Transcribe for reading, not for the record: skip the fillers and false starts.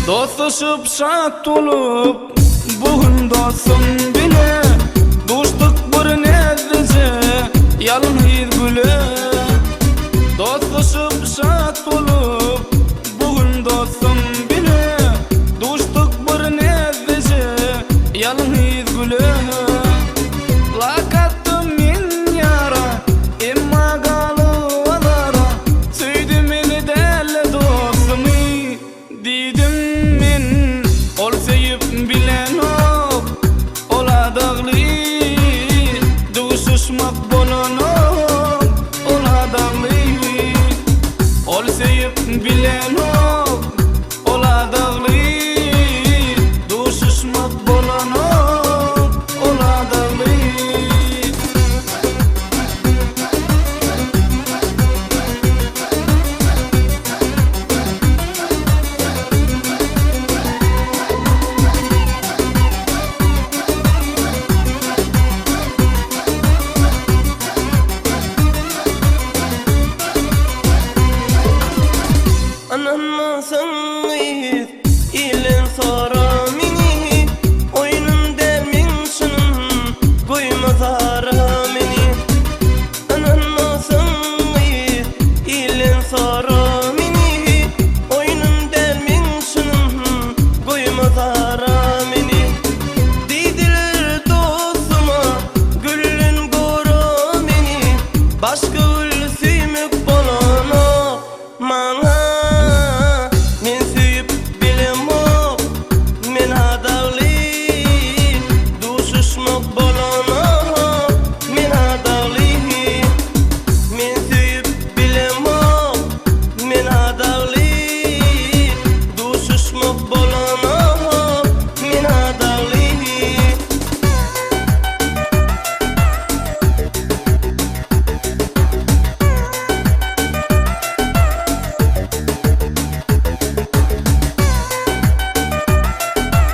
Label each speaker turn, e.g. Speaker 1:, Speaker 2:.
Speaker 1: Dostlaşıp şat olup bugün dostum bile dostluk bir nedrece yalın hir güle. Dostlaşıp şat olup bugün dostum bile dostluk bir nedrece yalın hir güle. Lakattım min yara emma galı alara söydim beni delle dostumu didim. Ol sevip bilen ok, ola dağlı duşuşmak bolan ok, ola dağlı. Ol sevip bilen ok, ola dağlı duşuşmak bolan ok.